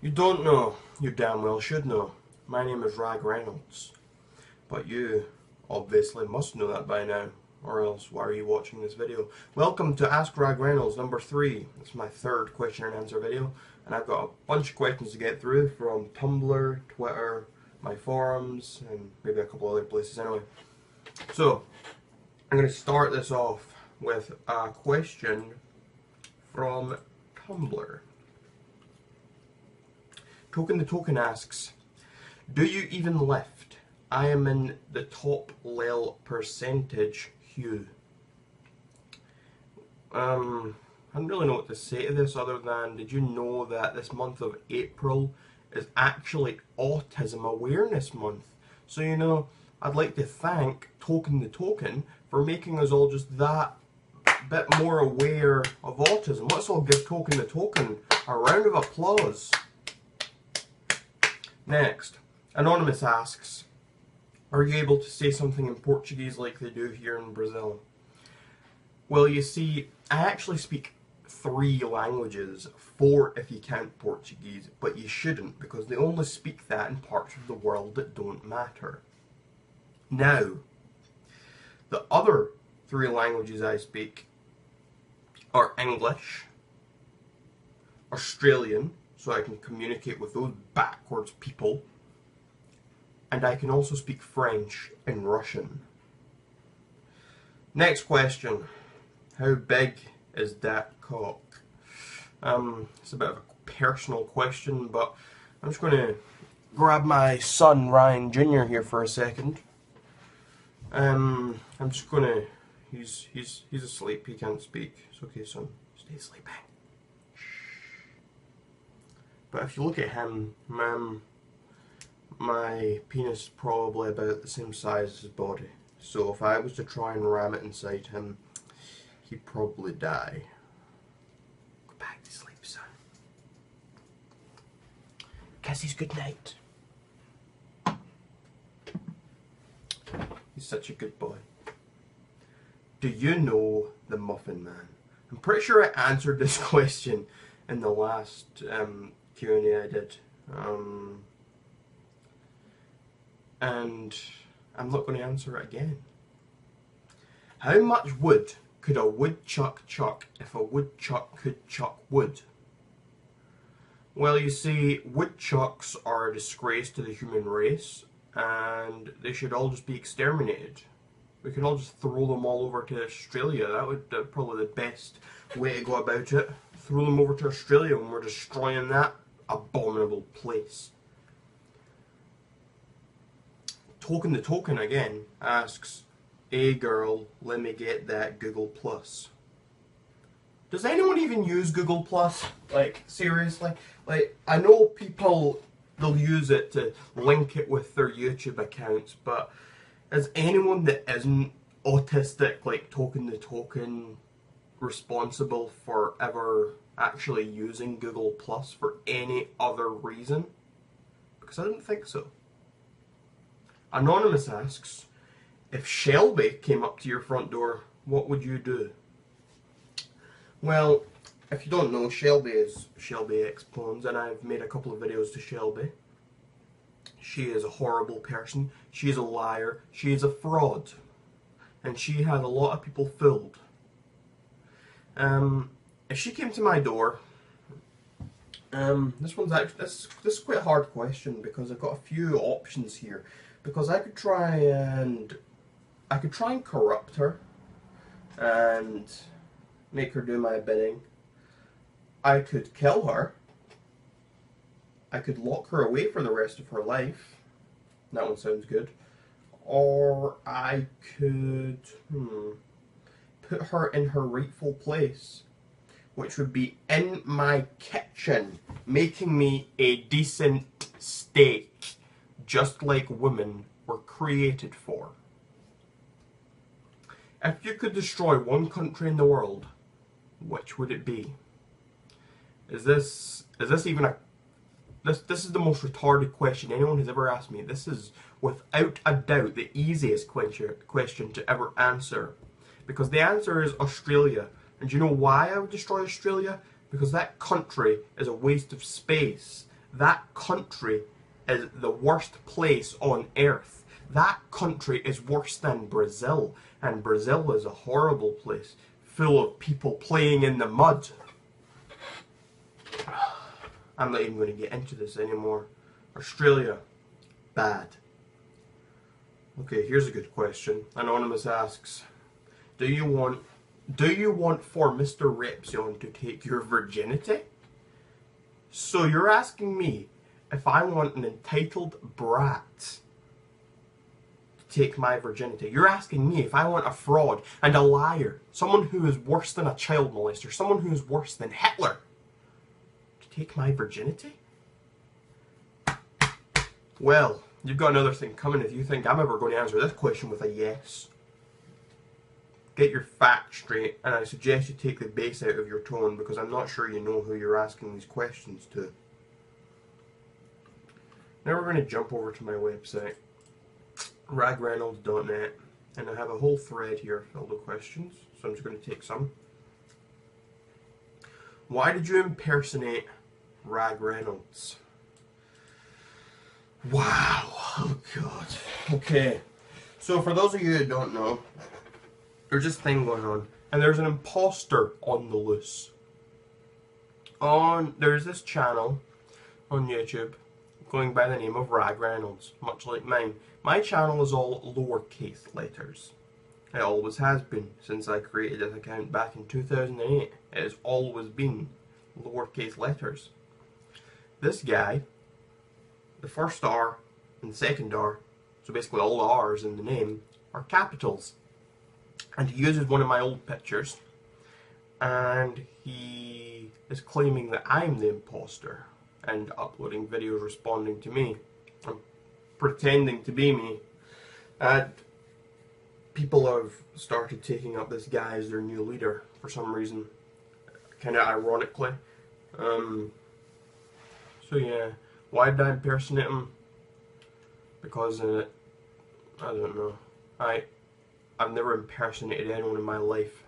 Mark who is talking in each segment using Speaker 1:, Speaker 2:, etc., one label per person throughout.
Speaker 1: You don't know, you damn well should know. My name is RagReynolds, but you obviously must know that by now, or else why are you watching this video? Welcome to Ask RagReynolds number 3. It's my third question and answer video, and I've got a bunch of questions to get through from Tumblr, Twitter, my forums, and maybe a couple other places anyway. So, I'm going to start this off with a question from Tumblr. Token the Token asks, do you even lift? I am in the top lel percentage hue. I don't really know what to say to this other than, did you know that this month of April is actually Autism Awareness Month? So, you know, I'd like to thank Token the Token for making us all just that bit more aware of autism. Let's all give Token the Token a round of applause. Next, Anonymous asks, are you able to say something in Portuguese like they do here in Brazil? Well, you see, I actually speak 3 languages, 4 if you count Portuguese, but you shouldn't because they only speak that in parts of the world that don't matter. Now, the other 3 languages I speak are English, Australian, so I can communicate with those backwards people, and I can also speak French and Russian. Next question. How big is that cock? It's a bit of a personal question, but I'm just going to grab my son Ryan Jr. here for a second. I'm just going to... He's asleep, he can't speak. It's okay, son. Stay sleeping. But if you look at him, my penis is probably about the same size as his body. So if I was to try and ram it inside him, he'd probably die. Go back to sleep, son. Kissie's good night. He's such a good boy. Do you know the Muffin Man? I'm pretty sure I answered this question in the last Q&A I did. And I'm not going to answer it again. How much wood could a woodchuck chuck if a woodchuck could chuck wood? Well, you see, woodchucks are a disgrace to the human race, and they should all just be exterminated. We can all just throw them all over to Australia. That would be probably the best way to go about it. Throw them over to Australia when we're destroying that abominable place. Token the Token again asks, hey girl, let me get that Google Plus. Does anyone even use Google Plus? Like, seriously? Like, I know people, they'll use it to link it with their YouTube accounts, but is anyone that isn't autistic, like Token the Token, responsible for ever actually using Google Plus for any other reason? Because I don't think so. Anonymous asks, if Shelby came up to your front door, what would you do? Well, if you don't know, Shelby is ShelbyxPwns, and I've made a couple of videos to Shelby. She is a horrible person, she is a liar, she is a fraud, and she had a lot of people fooled. If she came to my door, this is quite a hard question because I've got a few options here. Because I could try and corrupt her and make her do my bidding. I could kill her. I could lock her away for the rest of her life. That one sounds good. Or I could put her in her rightful place, which would be in my kitchen, making me a decent steak, just like women were created for. If you could destroy one country in the world, which would it be? Is this even a... This is the most retarded question anyone has ever asked me. This is, without a doubt, the easiest question to ever answer. Because the answer is Australia. And do you know why I would destroy Australia? Because that country is a waste of space. that country is the worst place on earth. That country is worse than Brazil, and Brazil is a horrible place, full of people playing in the mud. I'm not even going to get into this anymore. Australia, bad. Okay, here's a good question. Anonymous asks, do you want for Mr. Repzion to take your virginity? So you're asking me if I want an entitled brat to take my virginity. You're asking me if I want a fraud and a liar, someone who is worse than a child molester, someone who is worse than Hitler, to take my virginity? Well, you've got another thing coming if you think I'm ever going to answer this question with a yes. Get your facts straight, and I suggest you take the bass out of your tone, because I'm not sure you know who you're asking these questions to. Now we're going to jump over to my website, RagReynolds.net, and I have a whole thread here filled with questions, so I'm just going to take some. Why did you impersonate RagReynolds? Wow, oh god. Okay, so for those of you who don't know, there's this thing going on, and there's an imposter on the loose. There's this channel on YouTube going by the name of RagReynolds, much like mine. My channel is all lowercase letters. It always has been since I created this account back in 2008. It has always been lowercase letters. This guy, the first R and the second R, so basically all the R's in the name, are capitals. And he uses one of my old pictures, and he is claiming that I'm the imposter and uploading videos responding to me, and pretending to be me. And people have started taking up this guy as their new leader for some reason, kind of ironically. So yeah, why did I impersonate him? Because I don't know. I've never impersonated anyone in my life.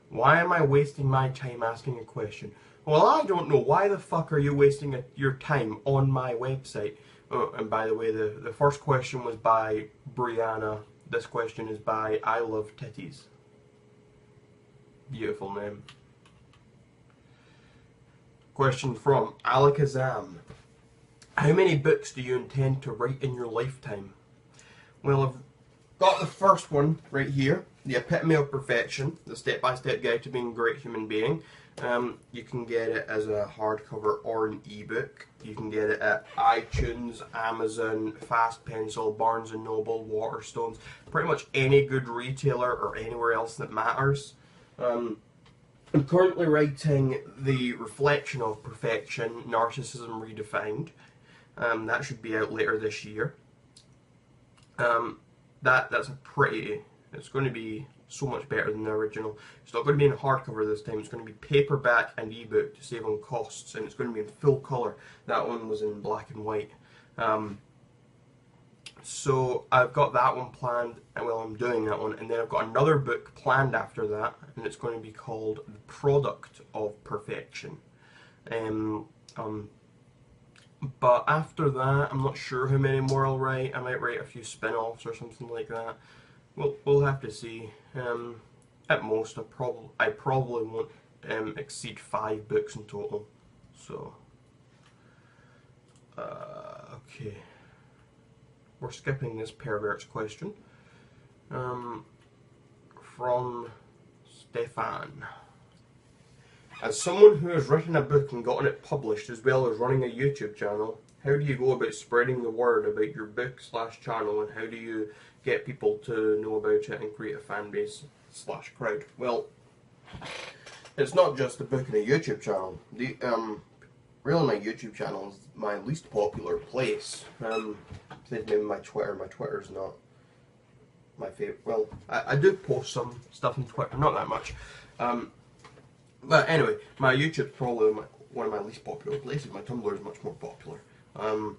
Speaker 1: Why am I wasting my time asking a question? Well, I don't know. Why the fuck are you wasting your time on my website? Oh, and by the way, the first question was by Brianna. This question is by I Love Titties. Beautiful name. Question from Alakazam. How many books do you intend to write in your lifetime? Well, I've got the first one right here, The Epitome of Perfection, the step-by-step guide to being a great human being. You can get it as a hardcover or an ebook. You can get it at iTunes, Amazon, Fast Pencil, Barnes & Noble, Waterstones, pretty much any good retailer or anywhere else that matters. I'm currently writing The Reflection of Perfection, Narcissism Redefined. That should be out later this year. It's going to be so much better than the original. It's not going to be in hardcover this time. It's going to be paperback and ebook to save on costs, and it's going to be in full colour. That one was in black and white. So I've got that one planned, and well, I'm doing that one, and then I've got another book planned after that, and it's going to be called The Product of Perfection. But after that, I'm not sure how many more I'll write. I might write a few spin-offs or something like that. We'll have to see. At most, I probably won't exceed 5 books in total. So, okay. We're skipping this pervert's question. From Stefan. As someone who has written a book and gotten it published, as well as running a YouTube channel, how do you go about spreading the word about your book/channel, and how do you get people to know about it and create a fan base / crowd? Well, it's not just a book and a YouTube channel. Really, my YouTube channel is my least popular place. Maybe my Twitter. My Twitter's not my favorite. Well, I do post some stuff on Twitter, not that much. But anyway, my YouTube's probably one of my least popular places. My Tumblr is much more popular. So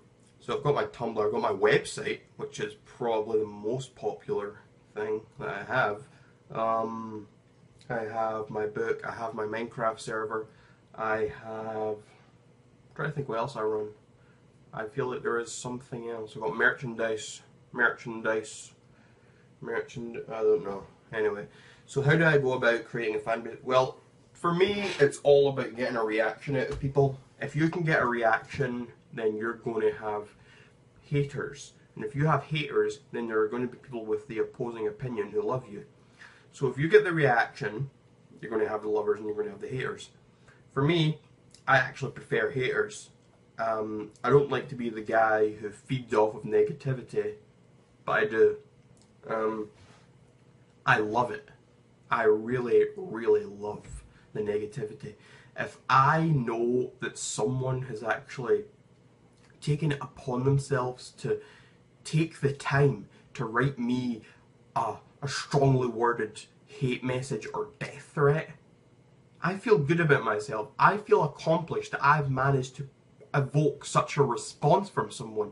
Speaker 1: I've got my Tumblr, I've got my website, which is probably the most popular thing that I have. I have my book, I have my Minecraft server, I have trying to think what else I run. I feel like there is something else. I've got merchandise. I don't know. Anyway, so how do I go about creating a fan base? Well, for me, it's all about getting a reaction out of people. If you can get a reaction, then you're going to have haters. And if you have haters, then there are going to be people with the opposing opinion who love you. So if you get the reaction, you're going to have the lovers and you're going to have the haters. For me, I actually prefer haters. I don't like to be the guy who feeds off of negativity, but I do. I love it. I really, really love the negativity. If I know that someone has actually taken it upon themselves to take the time to write me a strongly worded hate message or death threat, I feel good about myself. I feel accomplished that I've managed to evoke such a response from someone.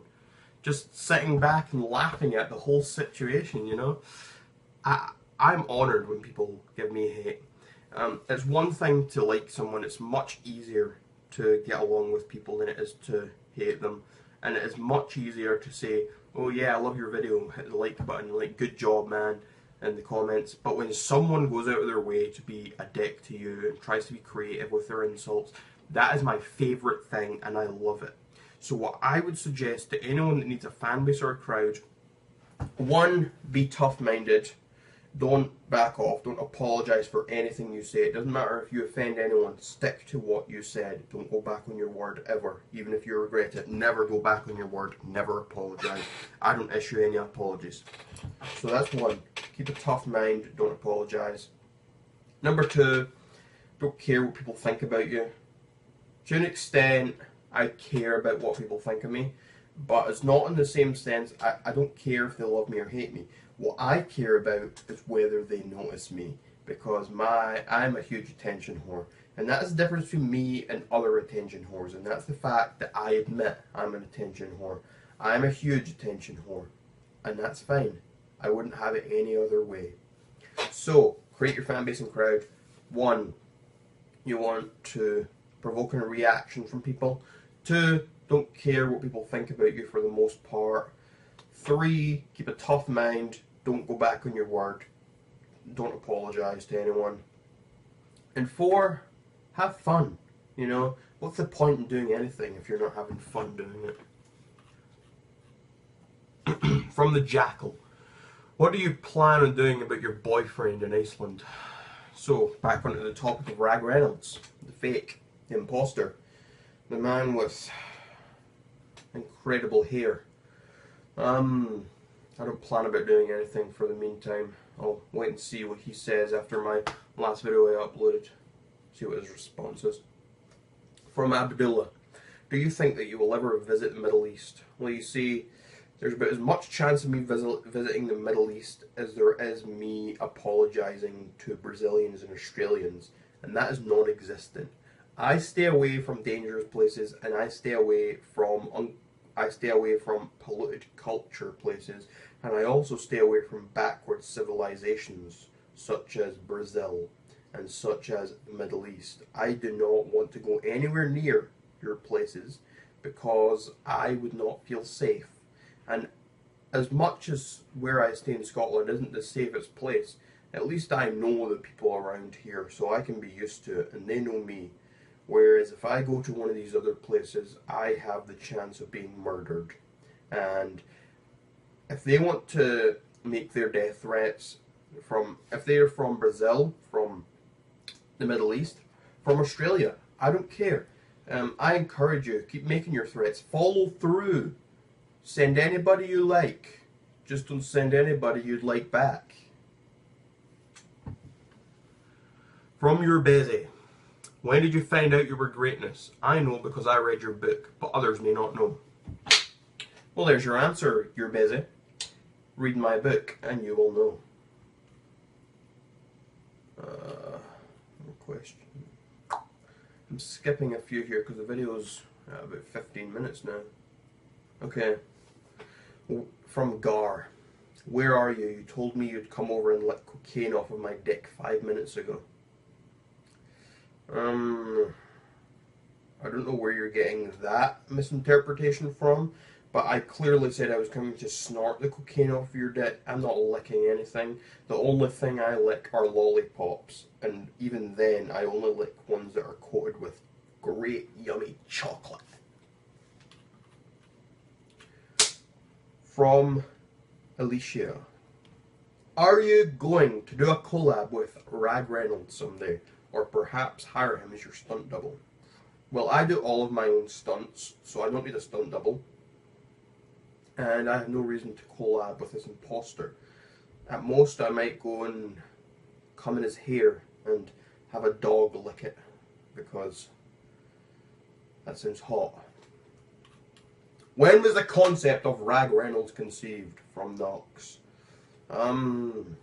Speaker 1: Just sitting back and laughing at the whole situation, you know. I'm honoured when people give me hate. It's one thing to like someone. It's much easier to get along with people than it is to hate them. And it is much easier to say, oh yeah, I love your video, hit the like button, like good job man, in the comments. But when someone goes out of their way to be a dick to you and tries to be creative with their insults, that is my favourite thing and I love it. So what I would suggest to anyone that needs a fan base or a crowd, one, be tough-minded. Don't back off. Don't apologise for anything you say. It doesn't matter if you offend anyone. Stick to what you said. Don't go back on your word ever. Even if you regret it, never go back on your word. Never apologise. I don't issue any apologies. So that's one. Keep a tough mind. Don't apologise. Number two, don't care what people think about you. To an extent, I care about what people think of me, but it's not in the same sense. I don't care if they love me or hate me. What I care about is whether they notice me, because I'm a huge attention whore, and that is the difference between me and other attention whores, and that's the fact that I admit I'm an attention whore. I'm a huge attention whore, and that's fine. I wouldn't have it any other way. So, create your fan base and crowd. One, you want to provoke a reaction from people. Two, don't care what people think about you for the most part. Three, keep a tough mind. Don't go back on your word. Don't apologise to anyone. And four, have fun. You know, what's the point in doing anything if you're not having fun doing it? From the Jackal. What do you plan on doing about your boyfriend in Iceland? So, back onto the topic of RagReynolds, the fake, the imposter, the man with incredible hair. I don't plan about doing anything for the meantime. I'll wait and see what he says after my last video I uploaded. See what his response is. From Abdullah. Do you think that you will ever visit the Middle East? Well, you see, there's about as much chance of me visiting the Middle East as there is me apologising to Brazilians and Australians, and that is non-existent. I stay away from dangerous places, and I stay away from polluted culture places, and I also stay away from backward civilizations such as Brazil and such as the Middle East. I do not want to go anywhere near your places because I would not feel safe. And as much as where I stay in Scotland isn't the safest place, at least I know the people around here, so I can be used to it, and they know me. Whereas if I go to one of these other places, I have the chance of being murdered. And if they want to make their death threats if they're from Brazil, from the Middle East, from Australia, I don't care. I encourage you, keep making your threats. Follow through. Send anybody you like. Just don't send anybody you'd like back. From your Bezzy. When did you find out you were greatness? I know because I read your book, but others may not know. Well, there's your answer, you're busy. Read my book and you will know. Question. I'm skipping a few here because the video's about 15 minutes now. Okay. From Gar. Where are you? You told me you'd come over and let cocaine off of my dick 5 minutes ago. I don't know where you're getting that misinterpretation from, but I clearly said I was coming to snort the cocaine off of your dick. I'm not licking anything. The only thing I lick are lollipops, and even then I only lick ones that are coated with great yummy chocolate. From Alicia. Are you going to do a collab with RagReynolds someday? Or perhaps hire him as your stunt double? Well, I do all of my own stunts, so I don't need a stunt double. And I have no reason to collab with this imposter. At most, I might go and come in his hair and have a dog lick it, because that sounds hot. When was the concept of RagReynolds conceived? From Knox. Around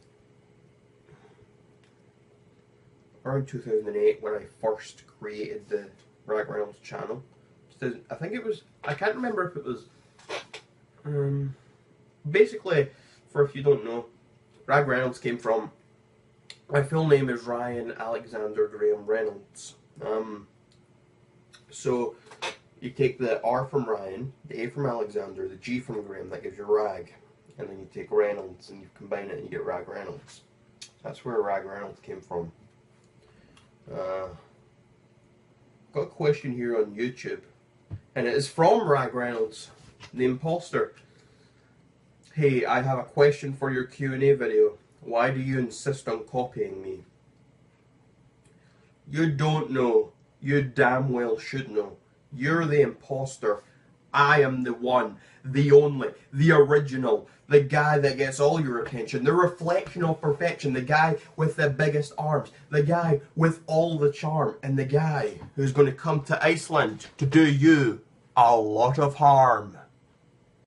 Speaker 1: 2008, when I first created the RagReynolds channel. I think it was, I can't remember if it was, basically, for if you don't know, RagReynolds came from, my full name is Ryan Alexander Graham Reynolds. So, you take the R from Ryan, the A from Alexander, the G from Graham, that gives you Rag. And then you take Reynolds and you combine it and you get RagReynolds. That's where RagReynolds came from. Got a question here on YouTube, and it is from RagReynolds, the imposter. Hey, I have a question for your Q&A video. Why do you insist on copying me? You don't know. You damn well should know. You're the imposter. I am the one, the only, the original, the guy that gets all your attention, the reflection of perfection, the guy with the biggest arms, the guy with all the charm, and the guy who's going to come to Iceland to do you a lot of harm.